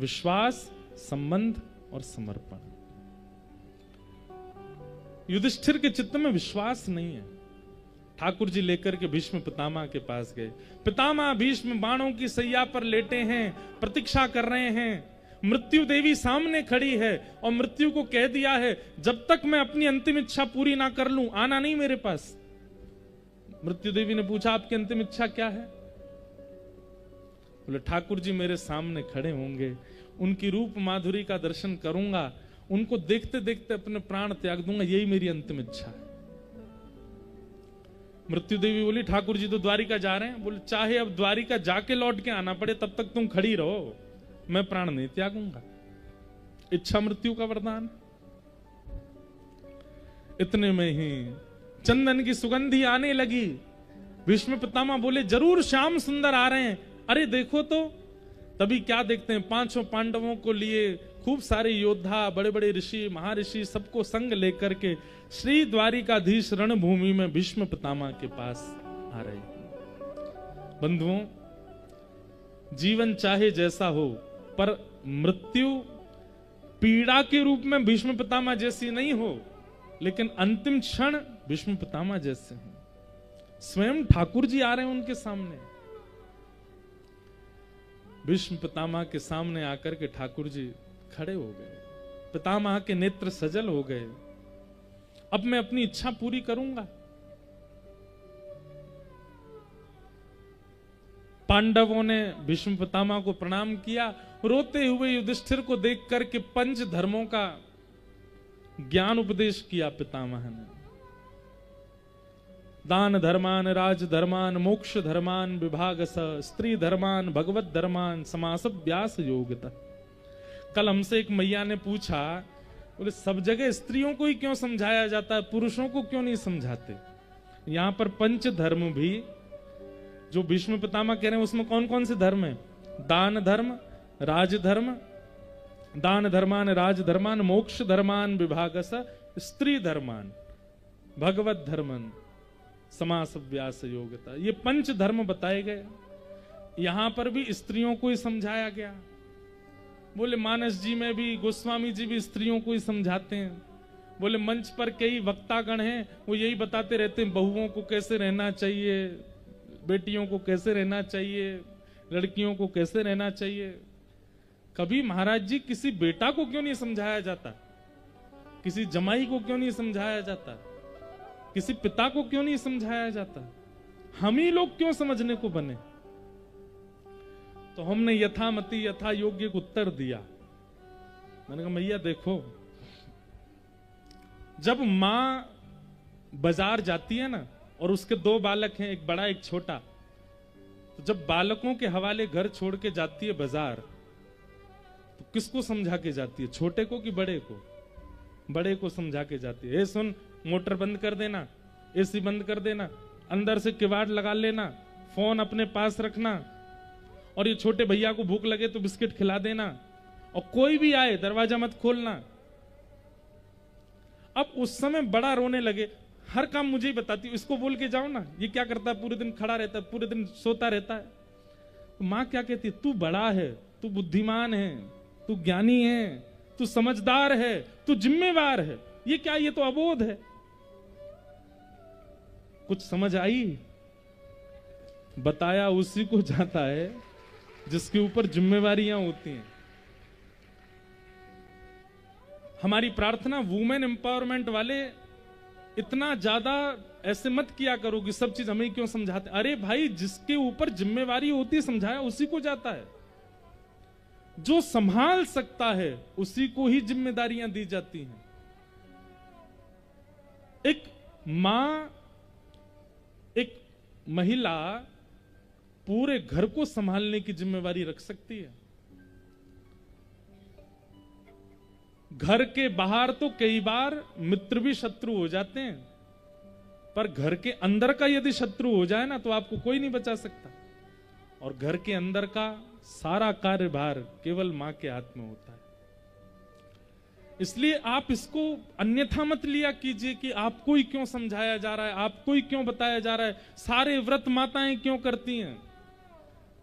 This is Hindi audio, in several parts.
विश्वास, संबंध और समर्पण। युधिष्ठिर के चित्त में विश्वास नहीं है। ठाकुर जी लेकर के भीष्म पितामह के पास गए। पितामह भीष्म बाणों की सैया पर लेटे हैं, प्रतीक्षा कर रहे हैं। मृत्यु देवी सामने खड़ी है और मृत्यु को कह दिया है, जब तक मैं अपनी अंतिम इच्छा पूरी ना कर लूं, आना नहीं मेरे पास। मृत्यु देवी ने पूछा, आपकी अंतिम इच्छा क्या है? बोले, ठाकुर जी मेरे सामने खड़े होंगे, उनकी रूप माधुरी का दर्शन करूंगा, उनको देखते देखते अपने प्राण त्याग दूंगा, यही मेरी अंतिम इच्छा है। मृत्यु देवी बोली, ठाकुर जी तो द्वारिका जा रहे हैं। बोले, चाहे अब द्वारिका जाके लौट के आना पड़े, तब तक तुम खड़ी रहो, मैं प्राण नहीं त्यागूंगा। इच्छा मृत्यु का वरदान। इतने में ही चंदन की सुगंधी आने लगी। भीष्म पितामह बोले, जरूर श्याम सुंदर आ रहे हैं। अरे देखो तो, तभी क्या देखते हैं, पांचों पांडवों को लिए खूब सारे योद्धा, बड़े बड़े ऋषि, महर्षि, सबको संग लेकर के श्री द्वारिकाधीश रणभूमि में भीष्म पितामह के पास आ रहे हैं। बंधुओं, जीवन चाहे जैसा हो, पर मृत्यु पीड़ा के रूप में भीष्म पितामह जैसी नहीं हो, लेकिन अंतिम क्षण भीष्म पितामह जैसे हो। स्वयं ठाकुर जी आ रहे हैं उनके सामने। भीष्म पितामह के सामने आकर के ठाकुर जी खड़े हो गए। पितामह के नेत्र सजल हो गए। अब मैं अपनी इच्छा पूरी करूंगा। पांडवों ने भीष्म पितामह को प्रणाम किया। रोते हुए युधिष्ठिर को देख करके पंच धर्मों का ज्ञान उपदेश किया पितामह ने। दान धर्मान, राज धर्मान, मोक्ष धर्मान विभागस, स्त्री धर्मान, भगवत धर्मान, समास व्यास योगता। कल हमसे एक मैया ने पूछा, बोले सब जगह स्त्रियों को ही क्यों समझाया जाता है, पुरुषों को क्यों नहीं समझाते? यहां पर पंच धर्म भी जो भीष्म पितामह कह रहे हैं, उसमें कौन कौन से धर्म है? दान धर्म, राज धर्म, दान धर्मान, राज धर्मान, मोक्ष धर्मान विभागस, स्त्री धर्मान, भगवत धर्मन, समास व्यास योगता। ये पंच धर्म बताए गए। यहां पर भी स्त्रियों को ही समझाया गया। बोले मानस जी में भी गोस्वामी जी भी स्त्रियों को ही समझाते हैं। बोले मंच पर कई वक्तागण हैं, वो यही बताते रहते हैं बहुओं को कैसे रहना चाहिए, बेटियों को कैसे रहना चाहिए, लड़कियों को कैसे रहना चाहिए। कभी महाराज जी किसी बेटा को क्यों नहीं समझाया जाता? किसी जमाई को क्यों नहीं समझाया जाता? किसी पिता को क्यों नहीं समझाया जाता? हम ही लोग क्यों समझने को बने? तो हमने यथामति यथा योग्य को उत्तर दिया। मैंने कहा मैया देखो, जब मां बाजार जाती है ना, और उसके दो बालक हैं, एक बड़ा एक छोटा, तो जब बालकों के हवाले घर छोड़ के जाती है बाजार, तो किसको समझा के जाती है? छोटे को कि बड़े को? बड़े को समझा के जाती है। ए सुन, मोटर बंद कर देना, एसी बंद कर देना, अंदर से किवाड़ लगा लेना, फोन अपने पास रखना, और ये छोटे भैया को भूख लगे तो बिस्किट खिला देना, और कोई भी आए दरवाजा मत खोलना। अब उस समय बड़ा रोने लगे, हर काम मुझे ही बताती हूँ, इसको बोल के जाओ ना, ये क्या करता है, पूरे दिन खड़ा रहता है, पूरे दिन सोता रहता है। तो माँ क्या कहती है? तू बड़ा है, तू बुद्धिमान है, तू ज्ञानी है, तू समझदार है, तू जिम्मेवार है। ये क्या, ये तो अबोध है। कुछ समझ आई? बताया उसी को जाता है जिसके ऊपर जिम्मेवारियां होती हैं। हमारी प्रार्थना वुमेन एम्पावरमेंट वाले इतना ज्यादा ऐसे मत किया करो कि सब चीज हमें क्यों समझाते। अरे भाई, जिसके ऊपर जिम्मेवारी होती है समझाया उसी को जाता है। जो संभाल सकता है उसी को ही जिम्मेदारियां दी जाती हैं। एक मां, एक महिला पूरे घर को संभालने की जिम्मेवारी रख सकती है। घर के बाहर तो कई बार मित्र भी शत्रु हो जाते हैं, पर घर के अंदर का यदि शत्रु हो जाए ना, तो आपको कोई नहीं बचा सकता। और घर के अंदर का सारा कार्यभार केवल मां के हाथ में होता है। इसलिए आप इसको अन्यथा मत लिया कीजिए कि आपको ही क्यों समझाया जा रहा है, आपको ही क्यों बताया जा रहा है, सारे व्रत माताएं क्यों करती हैं।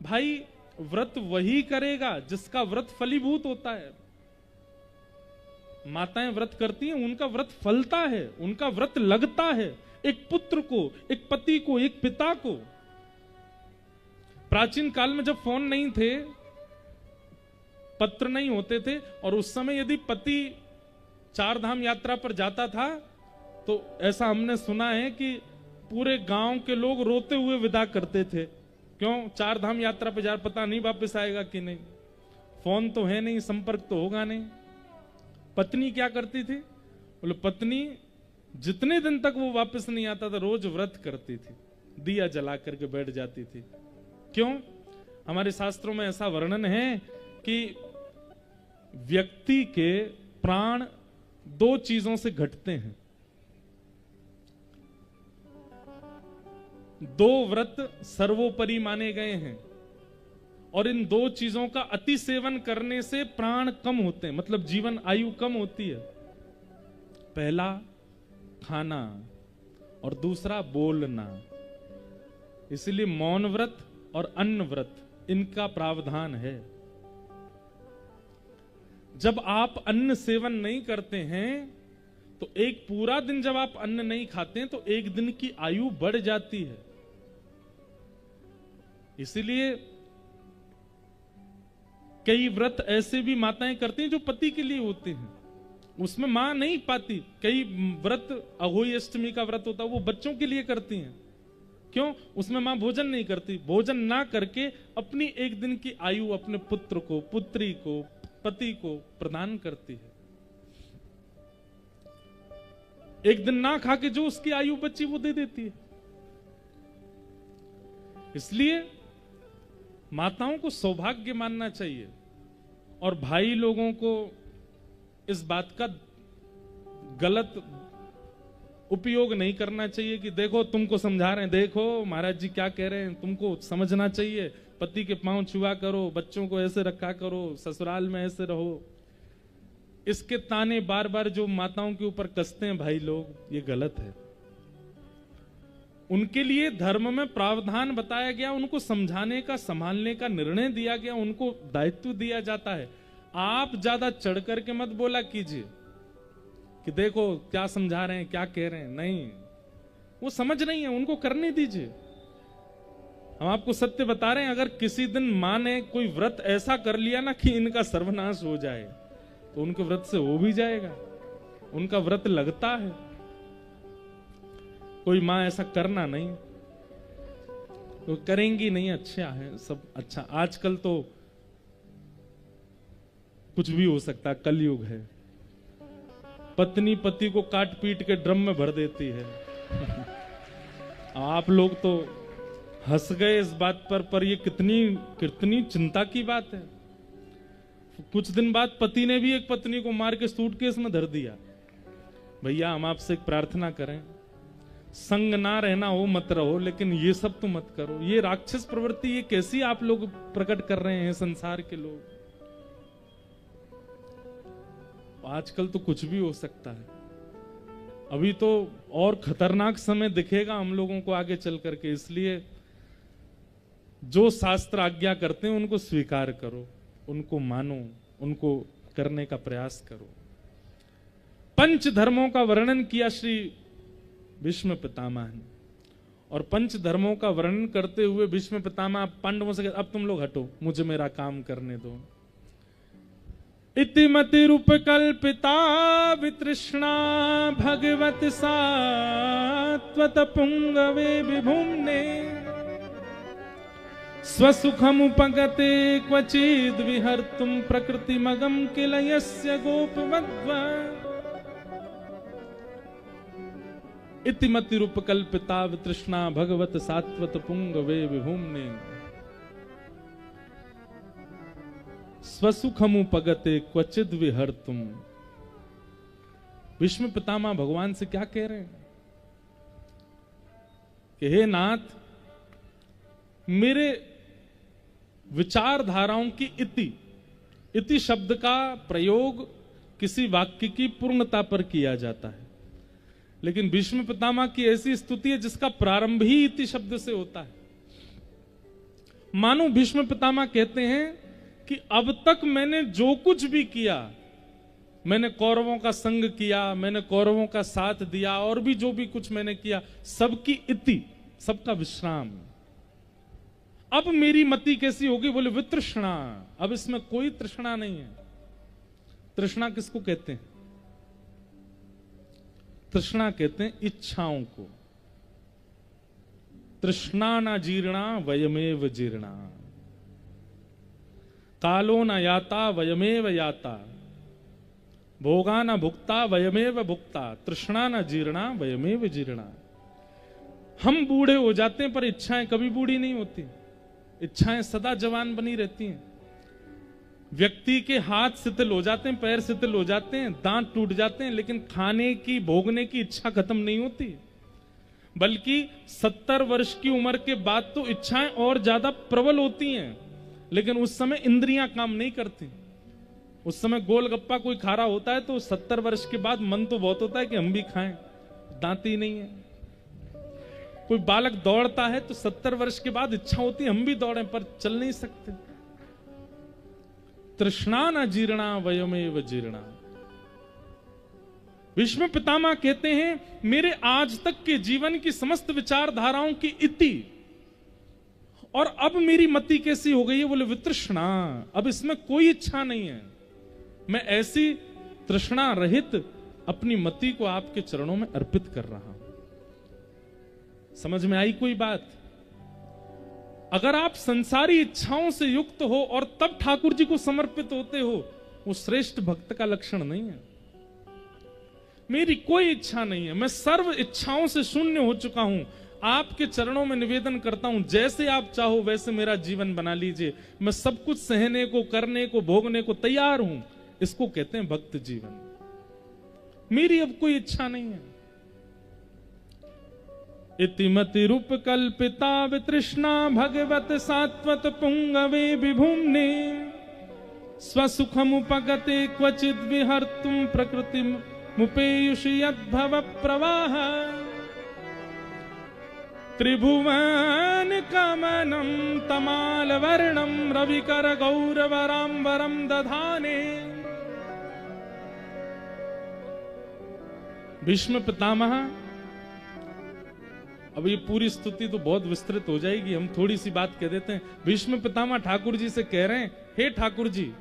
भाई, व्रत वही करेगा जिसका व्रत फलीभूत होता है। माताएं व्रत करती हैं, उनका व्रत फलता है, उनका व्रत लगता है। एक पुत्र को, एक पति को, एक पिता को। प्राचीन काल में जब फोन नहीं थे, पत्र नहीं होते थे, और उस समय यदि पति 4 धाम यात्रा पर जाता था तो ऐसा हमने सुना है कि पूरे गांव के लोग रोते हुए विदा करते थे। क्यों? 4 धाम यात्रा पर जा, पता नहीं वापस आएगा कि नहीं, फोन तो है नहीं, संपर्क तो होगा नहीं। पत्नी क्या करती थी? बोले पत्नी जितने दिन तक वो वापस नहीं आता था रोज व्रत करती थी, दिया जला करके बैठ जाती थी। क्यों? हमारे शास्त्रों में ऐसा वर्णन है कि व्यक्ति के प्राण 2 चीजों से घटते हैं। 2 व्रत सर्वोपरि माने गए हैं, और इन 2 चीजों का अति सेवन करने से प्राण कम होते हैं, मतलब जीवन आयु कम होती है। पहला खाना और दूसरा बोलना। इसलिए मौन व्रत और अन्न व्रत, इनका प्रावधान है। जब आप अन्न सेवन नहीं करते हैं तो एक पूरा दिन जब आप अन्न नहीं खाते हैं तो एक दिन की आयु बढ़ जाती है। इसीलिए कई व्रत ऐसे भी माताएं करती हैं जो पति के लिए होते हैं, उसमें मां नहीं पाती। कई व्रत, अहोई अष्टमी का व्रत होता है, वो बच्चों के लिए करती हैं। क्यों? उसमें मां भोजन नहीं करती, भोजन ना करके अपनी एक दिन की आयु अपने पुत्र को, पुत्री को, पति को प्रदान करती है। एक दिन ना खा के जो उसकी आयु बची वो दे देती है। इसलिए माताओं को सौभाग्य मानना चाहिए, और भाई लोगों को इस बात का गलत उपयोग नहीं करना चाहिए कि देखो तुमको समझा रहे हैं, देखो महाराज जी क्या कह रहे हैं, तुमको समझना चाहिए, पति के पांव छुआ करो, बच्चों को ऐसे रखा करो, ससुराल में ऐसे रहो। इसके ताने बार बार जो माताओं के ऊपर कसते हैं भाई लोग, ये गलत है। उनके लिए धर्म में प्रावधान बताया गया, उनको समझाने का, संभालने का निर्णय दिया गया, उनको दायित्व दिया जाता है। आप ज्यादा चढ़ करके मत बोला कीजिए कि देखो क्या समझा रहे हैं, क्या कह रहे हैं। नहीं, वो समझ नहीं है, उनको करने दीजिए। हम आपको सत्य बता रहे हैं, अगर किसी दिन मां ने कोई व्रत ऐसा कर लिया ना कि इनका सर्वनाश हो जाए, तो उनके व्रत से हो भी जाएगा, उनका व्रत लगता है। कोई मां ऐसा करना नहीं, तो करेंगी नहीं, अच्छा है, सब अच्छा। आजकल तो कुछ भी हो सकता है, कलयुग है। पत्नी पति को काट पीट के ड्रम में भर देती है। आप लोग तो हंस गए इस बात पर ये कितनी चिंता की बात है। कुछ दिन बाद पति ने भी एक पत्नी को मार के सूटकेस में धर दिया। भैया हम आपसे एक प्रार्थना करें, संग ना रहना हो मत रहो, लेकिन ये सब तो मत करो। ये राक्षस प्रवृत्ति ये कैसी आप लोग प्रकट कर रहे हैं संसार के लोग। आजकल तो कुछ भी हो सकता है। अभी तो और खतरनाक समय दिखेगा हम लोगों को आगे चल करके। इसलिए जो शास्त्र आज्ञा करते हैं उनको स्वीकार करो, उनको मानो, उनको करने का प्रयास करो। 5 धर्मों का वर्णन किया श्री भीष्म पितामह ने, और 5 धर्मों का वर्णन करते हुए भीष्म पितामह पांडवों से अब तुम लोग हटो, मुझे मेरा काम करने दो। इतिमतिरुपकल्पिता वितृष्णा भगवत सात्वत पुंगवे विभुम्ने स्वसुखमुपगते क्वचिद् विहर्तुं प्रकृतिमगं किल यस्य गोपवद्वा। इतिमतिरुपकल्पिता वितृष्णा भगवत सात्वत पुंगवे विभुम्ने स्वसुखमुपगते क्वचिद् विहर्तुं। भीष्म पितामह भगवान से क्या कह रहे हैं कि हे नाथ, मेरे विचारधाराओं की इति शब्द का प्रयोग किसी वाक्य की पूर्णता पर किया जाता है, लेकिन भीष्म पितामह की ऐसी स्तुति है जिसका प्रारंभ ही इति शब्द से होता है। मानो भीष्म पितामह कहते हैं कि अब तक मैंने जो कुछ भी किया, मैंने कौरवों का संग किया, मैंने कौरवों का साथ दिया, और भी जो भी कुछ मैंने किया, सबकी इति, सबका विश्राम। अब मेरी मति कैसी होगी? बोले वितृष्णा, अब इसमें कोई तृष्णा नहीं है। तृष्णा किसको कहते हैं? तृष्णा कहते हैं इच्छाओं को। तृष्णा न जीर्णा वयमेव जीर्णा, कालो न याता वयमेव याता, भोगा न भुक्ता वयमेव भुक्ता, तृष्णा न जीर्णा वयमेव जीर्णा। हम बूढ़े हो जाते हैं पर इच्छाएं कभी बूढ़ी नहीं होती, इच्छाएं सदा जवान बनी रहती हैं। व्यक्ति के हाथ शिथिल हो जाते हैं, पैर शिथिल हो जाते हैं, दांत टूट जाते हैं, लेकिन खाने की, भोगने की इच्छा खत्म नहीं होती। बल्कि 70 वर्ष की उम्र के बाद तो इच्छाएं और ज्यादा प्रबल होती हैं, लेकिन उस समय इंद्रियां काम नहीं करती। उस समय गोलगप्पा कोई खा रहा होता है तो 70 वर्ष के बाद मन तो बहुत होता है कि हम भी खाएं, दांत ही नहीं है। कोई बालक दौड़ता है तो 70 वर्ष के बाद इच्छा होती है हम भी दौड़ें, पर चल नहीं सकते। तृष्णा न जीर्णा वयमेव जीर्णा। भीष्म पितामह कहते हैं मेरे आज तक के जीवन की समस्त विचारधाराओं की इति, और अब मेरी मति कैसी हो गई है? बोले वितृष्णा, अब इसमें कोई इच्छा नहीं है। मैं ऐसी तृष्णा रहित अपनी मति को आपके चरणों में अर्पित कर रहा हूं। समझ में आई कोई बात? अगर आप संसारी इच्छाओं से युक्त हो और तब ठाकुर जी को समर्पित होते हो, वो श्रेष्ठ भक्त का लक्षण नहीं है। मेरी कोई इच्छा नहीं है, मैं सर्व इच्छाओं से शून्य हो चुका हूं। आपके चरणों में निवेदन करता हूं, जैसे आप चाहो वैसे मेरा जीवन बना लीजिए। मैं सब कुछ सहने को, करने को, भोगने को तैयार हूं। इसको कहते हैं भक्त जीवन। मेरी अब कोई इच्छा नहीं है। इतिमति रूप कल्पिता वितृष्णा भगवत सात्वत पुंगवे विभुम्ने, स्वसुखमुपगते क्वचिद विहर्तुम प्रकृति मुपेयुषि यद्भव प्रवाह, त्रिभुवन कमनम तमाल वर्णम रविकर गौरवराम्बरम दधाने। भीष्म पितामह, अब ये पूरी स्तुति तो बहुत विस्तृत हो जाएगी, हम थोड़ी सी बात कह देते हैं। भीष्म पितामह ठाकुर जी से कह रहे हैं, हे ठाकुर जी,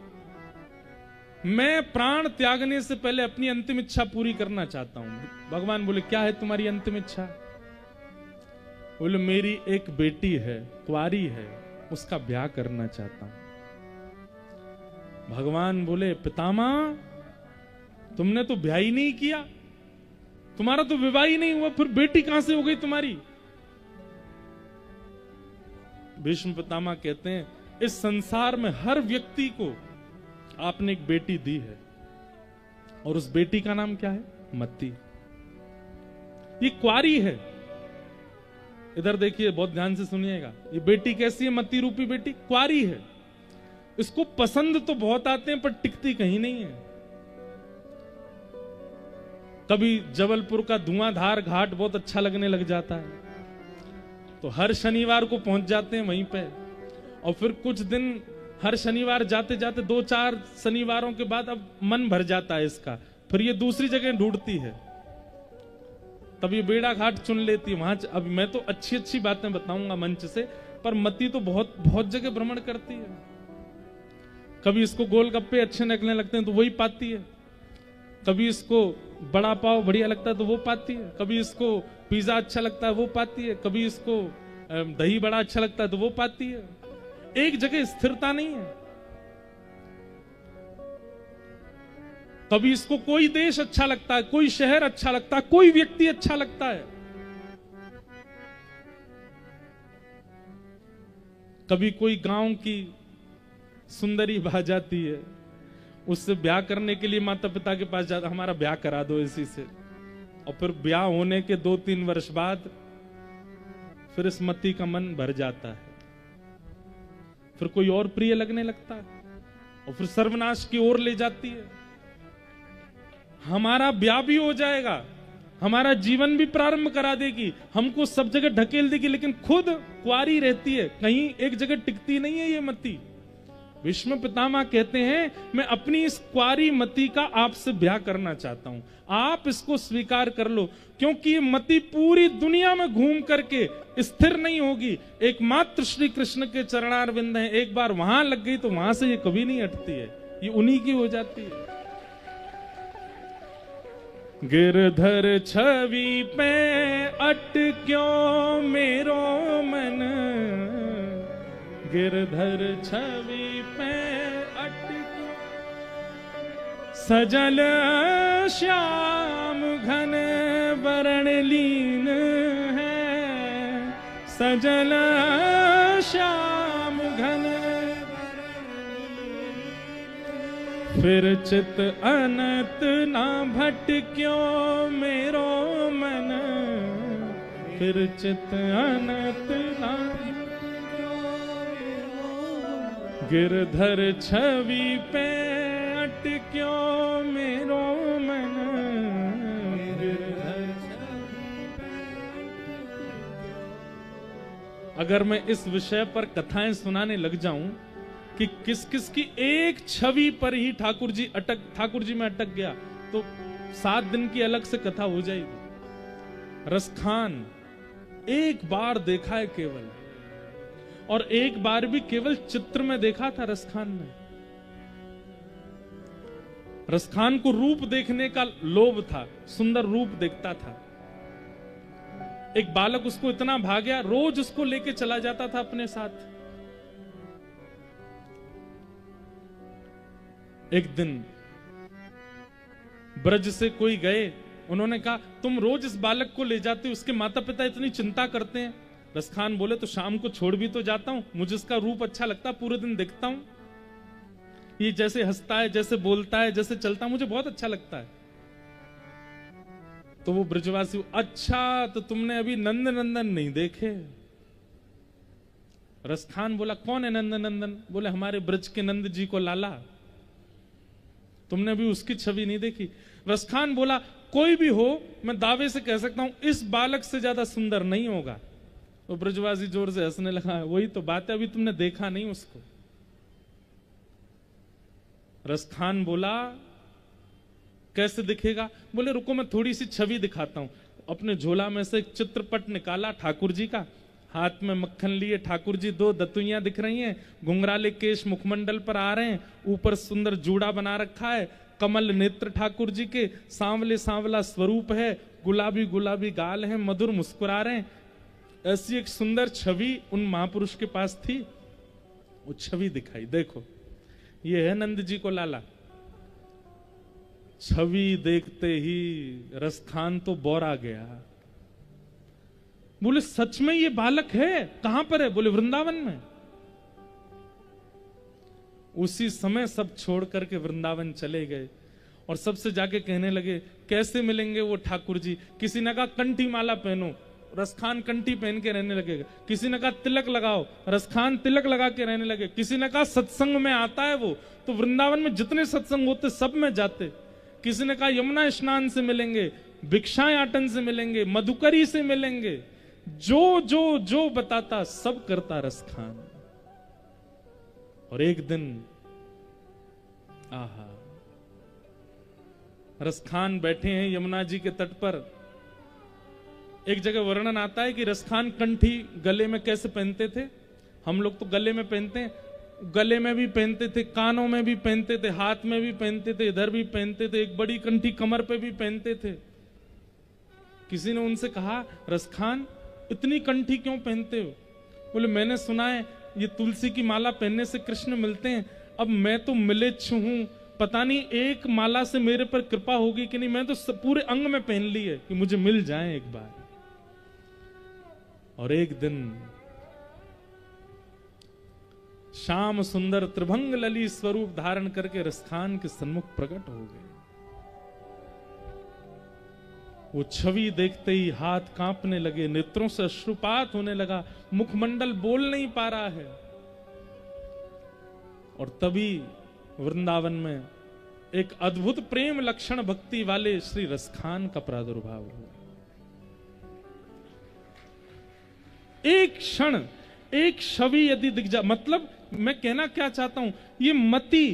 मैं प्राण त्यागने से पहले अपनी अंतिम इच्छा पूरी करना चाहता हूं। भगवान बोले क्या है तुम्हारी अंतिम इच्छा? बोले मेरी एक बेटी है, कुंवारी है, उसका ब्याह करना चाहता हूं। भगवान बोले पितामह, तुमने तो ब्याह ही नहीं किया, तुम्हारा तो विवाह ही नहीं हुआ, फिर बेटी कहां से हो गई तुम्हारी? भीष्म पितामह कहते हैं इस संसार में हर व्यक्ति को आपने एक बेटी दी है, और उस बेटी का नाम क्या है? मति। ये कुंवारी है। इधर देखिए, बहुत ध्यान से सुनिएगा। ये बेटी कैसी है? मति रूपी बेटी कुंवारी है। इसको पसंद तो बहुत आते हैं पर टिकती कहीं नहीं है। कभी जबलपुर का धुआंधार घाट बहुत अच्छा लगने लग जाता है तो हर शनिवार को पहुंच जाते हैं वहीं पे, और फिर कुछ दिन हर शनिवार जाते जाते 2-4 शनिवारों के बाद अब मन भर जाता है इसका, फिर ये दूसरी जगह ढूंढती है, तब ये बेड़ा घाट चुन लेती है वहां। अब मैं तो अच्छी अच्छी बातें बताऊंगा मंच से, पर मती तो बहुत बहुत जगह भ्रमण करती है। कभी इसको गोलगप्पे अच्छे लगने लगते हैं तो वही पाती है, कभी इसको बड़ा पाव बढ़िया लगता है तो वो पाती है, कभी इसको पिज्जा अच्छा लगता है वो पाती है, कभी इसको दही बड़ा अच्छा लगता है तो वो पाती है। एक जगह स्थिरता नहीं है। कभी इसको कोई देश अच्छा लगता है, कोई शहर अच्छा लगता है, कोई व्यक्ति अच्छा लगता है। कभी कोई गांव की सुंदरी भा जाती है, उससे ब्याह करने के लिए माता पिता के पास जाता, हमारा ब्याह करा दो इसी से, और फिर ब्याह होने के 2-3 वर्ष बाद फिर इस मती का मन भर जाता है, फिर कोई और प्रिय लगने लगता है और फिर सर्वनाश की ओर ले जाती है। हमारा ब्याह भी हो जाएगा, हमारा जीवन भी प्रारंभ करा देगी, हमको सब जगह ढकेल देगी, लेकिन खुद कुंवारी रहती है, कहीं एक जगह टिकती नहीं है ये मति। भीष्म पितामह कहते हैं मैं अपनी इस कुंवारी मति का आपसे ब्याह करना चाहता हूं, आप इसको स्वीकार कर लो, क्योंकि ये मति पूरी दुनिया में घूम करके स्थिर नहीं होगी। एकमात्र श्री कृष्ण के चरणारविंद हैं, एक बार वहां लग गई तो वहां से ये कभी नहीं हटती है, ये उन्हीं की हो जाती है। गिरधर छवि पे अटक्यो मेरो मन, गिरधर छवि पे अटक्यो, सजल श्याम घन वरण लीन है, सजल श्याम घन, फिर चित अनंत ना भटक्यो मेरो मन, फिर चित अनंत ना, गिरधर छवि पे अटक्यो मेरो मन, गिरधर। अगर मैं इस विषय पर कथाएं सुनाने लग जाऊं कि किस किस की एक छवि पर ही ठाकुर जी में अटक गया, तो 7 दिन की अलग से कथा हो जाएगी। रसखान एक बार देखा है केवल, और एक बार भी केवल चित्र में देखा था रसखान ने। रसखान को रूप देखने का लोभ था, सुंदर रूप देखता था। एक बालक उसको इतना भा गया, रोज उसको लेके चला जाता था अपने साथ। एक दिन ब्रज से कोई गए, उन्होंने कहा तुम रोज इस बालक को ले जाते हो, उसके माता पिता इतनी चिंता करते हैं। रसखान बोले तो शाम को छोड़ भी तो जाता हूं, मुझे इसका रूप अच्छा लगता, पूरे दिन देखता हूं, ये जैसे हंसता है, जैसे बोलता है, जैसे चलता है, मुझे बहुत अच्छा लगता है। तो वो ब्रजवासी, अच्छा तो तुमने अभी नंद नंदन नहीं देखे? रसखान बोला कौन है नंद नंदन? बोले हमारे ब्रज के नंद जी को लाला, तुमने अभी उसकी छवि नहीं देखी। रसखान बोला कोई भी हो, मैं दावे से कह सकता हूं इस बालक से ज्यादा सुंदर नहीं होगा। तो ब्रजवासी जोर से हंसने लगा, वही तो बात है, अभी तुमने देखा नहीं उसको। रसखान बोला कैसे दिखेगा? बोले रुको मैं थोड़ी सी छवि दिखाता हूं। अपने झोला में से एक चित्रपट निकाला ठाकुर जी का, हाथ में मक्खन लिए ठाकुर जी, 2 दतुइयां दिख रही हैं, घुंघराले केश मुखमंडल पर आ रहे हैं, ऊपर सुंदर जूड़ा बना रखा है, कमल नेत्र ठाकुर जी के, सांवले सांवला स्वरूप है, गुलाबी गुलाबी गाल है, मधुर मुस्कुरा रहे हैं। ऐसी एक सुंदर छवि उन महापुरुष के पास थी। वो छवि दिखाई, देखो ये है नंद जी को लाला। छवि देखते ही रसखान तो बौरा गया। बोले सच में ये बालक है? कहां पर है? बोले वृंदावन में। उसी समय सब छोड़ करके वृंदावन चले गए और सबसे जाके कहने लगे कैसे मिलेंगे वो ठाकुर जी? किसी ने कहा कंठी माला पहनो, रसखान कंठी पहन के रहने लगेगा। किसी ने कहा तिलक लगाओ, रसखान तिलक लगा के रहने लगे। किसी ने कहा सत्संग में आता है वो, तो वृंदावन में जितने सत्संग होते सब में जाते। किसी ने कहा यमुना स्नान से मिलेंगे, भिक्षायाटन से मिलेंगे, मधुकरी से मिलेंगे, जो जो जो बताता सब करता रसखान। और एक दिन आहा, रसखान बैठे हैं यमुना जी के तट पर। एक जगह वर्णन आता है कि रसखान कंठी गले में कैसे पहनते थे। हम लोग तो गले में पहनते हैं, गले में भी पहनते थे, कानों में भी पहनते थे, हाथ में भी पहनते थे, इधर भी पहनते थे, एक बड़ी कंठी कमर पे भी पहनते थे। किसी ने उनसे कहा रसखान इतनी कंठी क्यों पहनते हो? बोले मैंने सुना है ये तुलसी की माला पहनने से कृष्ण मिलते हैं। अब मैं तो मिलेच्छ हूं, पता नहीं एक माला से मेरे पर कृपा होगी कि नहीं, मैं तो पूरे अंग में पहन ली है कि मुझे मिल जाए एक बार। और एक दिन श्याम सुंदर त्रिभंग लली स्वरूप धारण करके रसखान के सन्मुख प्रकट हो गए। वो छवि देखते ही हाथ कांपने लगे, नेत्रों से अश्रुपात होने लगा, मुखमंडल बोल नहीं पा रहा है। और तभी वृंदावन में एक अद्भुत प्रेम लक्षण भक्ति वाले श्री रसखान का प्रादुर्भाव हुआ। एक क्षण, एक छवि यदि दिख जा, मतलब मैं कहना क्या चाहता हूं, ये मति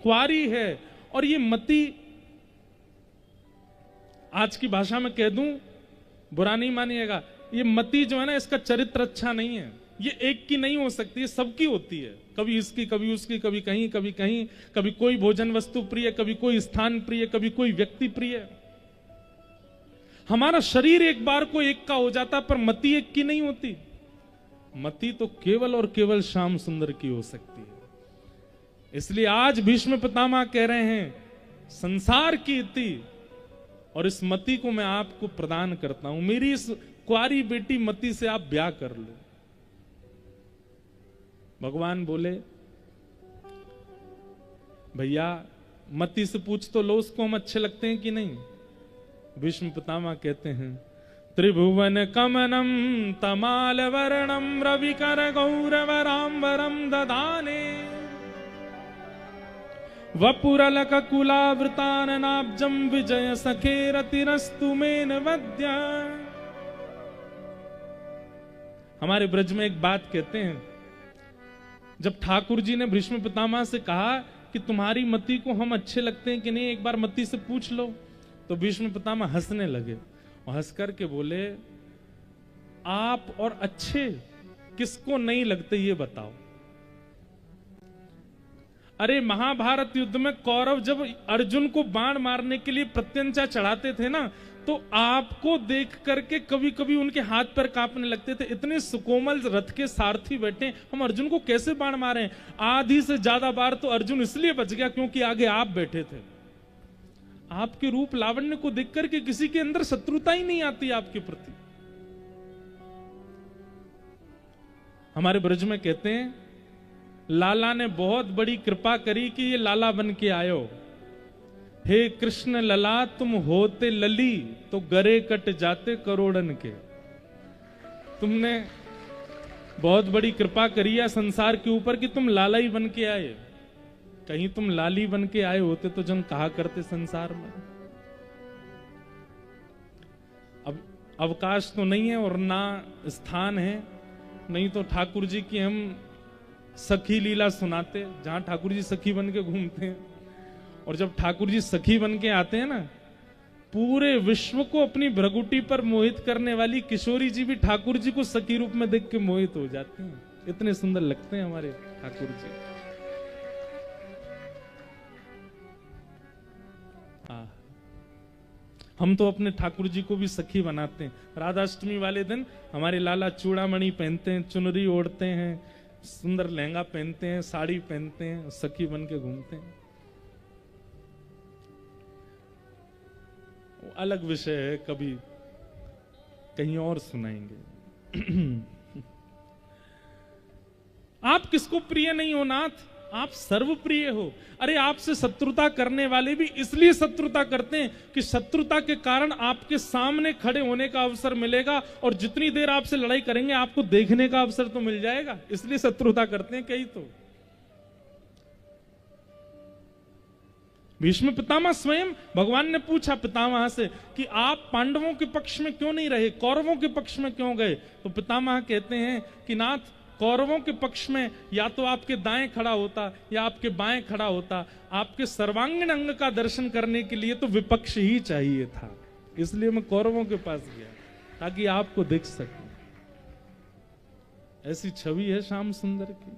कुंवारी है, और ये मति, आज की भाषा में कह दूं, बुरा नहीं मानिएगा, ये मति जो है ना, इसका चरित्र अच्छा नहीं है। ये एक की नहीं हो सकती, ये सबकी होती है, कभी इसकी, कभी उसकी, कभी कहीं, कभी कहीं, कभी कोई भोजन वस्तु प्रिय, कभी कोई स्थान प्रिय, कभी कोई व्यक्ति प्रिय। हमारा शरीर एक बार को एक का हो जाता, पर मति एक की नहीं होती। मति तो केवल और केवल श्याम सुंदर की हो सकती है। इसलिए आज भीष्म पितामह कह रहे हैं, संसार की इति और इस मति को मैं आपको प्रदान करता हूं, मेरी इस कुंवारी बेटी मति से आप ब्याह कर लो। भगवान बोले, भैया मति से पूछ तो लो, उसको हम अच्छे लगते हैं कि नहीं। भीष्म पितामह कहते हैं, त्रिभुवन कमनम तमाल वर्णम रविकर गौरवराम्बरम दधाने वपुरलक कुलावृताननाब्जं विजय सखे रतिरस्तु मेन वद्य। हमारे ब्रज में एक बात कहते हैं, जब ठाकुर जी ने भीष्म पितामह से कहा कि तुम्हारी मति को हम अच्छे लगते हैं कि नहीं, एक बार मति से पूछ लो, तो भीष्म पितामह हंसने लगे और हंस करके बोले, आप और अच्छे किसको नहीं लगते ये बताओ। अरे महाभारत युद्ध में कौरव जब अर्जुन को बाण मारने के लिए प्रत्यंचा चढ़ाते थे ना, तो आपको देख करके कभी कभी उनके हाथ पैर कांपने लगते थे। इतने सुकोमल रथ के सारथी बैठे, हम अर्जुन को कैसे बाण मारें। आधी से ज्यादा बार तो अर्जुन इसलिए बच गया क्योंकि आगे आप बैठे थे। आपके रूप लावण्य को देख करके किसी के अंदर शत्रुता ही नहीं आती आपके प्रति। हमारे ब्रज में कहते हैं, लाला ने बहुत बड़ी कृपा करी कि ये लाला बन के आयो। हे कृष्ण लला तुम होते लली तो गरे कट जाते करोड़न के। तुमने बहुत बड़ी कृपा करी है संसार के ऊपर कि तुम लाला ही बन के आए। कहीं तुम लाली बन के आए होते तो जन कहा करते संसार में। अब अवकाश तो नहीं है और ना स्थान है, नहीं तो ठाकुर जी की हम सखी लीला सुनाते, जहां ठाकुर जी सखी बन के घूमते हैं। और जब ठाकुर जी सखी बन के आते हैं ना, पूरे विश्व को अपनी भ्रगुटी पर मोहित करने वाली किशोरी जी भी ठाकुर जी को सखी रूप में देख के मोहित हो जाते हैं। इतने सुंदर लगते हैं हमारे ठाकुर जी। हम तो अपने ठाकुर जी को भी सखी बनाते हैं। राधाष्टमी वाले दिन हमारे लाला चूड़ामणि पहनते हैं, चुनरी ओढ़ते हैं, सुंदर लहंगा पहनते हैं, साड़ी पहनते हैं, सखी बन के घूमते हैं। वो अलग विषय है, कभी कहीं और सुनाएंगे। आप किसको प्रिय नहीं हो नाथ, आप सर्वप्रिय हो। अरे आपसे शत्रुता करने वाले भी इसलिए शत्रुता करते हैं कि शत्रुता के कारण आपके सामने खड़े होने का अवसर मिलेगा, और जितनी देर आपसे लड़ाई करेंगे आपको देखने का अवसर तो मिल जाएगा, इसलिए शत्रुता करते हैं कई। तो भीष्म पितामह स्वयं, भगवान ने पूछा पितामह से कि आप पांडवों के पक्ष में क्यों नहीं रहे, कौरवों के पक्ष में क्यों गए। तो पितामह कहते हैं कि नाथ, कौरवों के पक्ष में या तो आपके दाएं खड़ा होता या आपके बाएं खड़ा होता, आपके सर्वांगीण अंग का दर्शन करने के लिए तो विपक्ष ही चाहिए था, इसलिए मैं कौरवों के पास गया ताकि आपको दिख सके। ऐसी छवि है श्याम सुंदर की।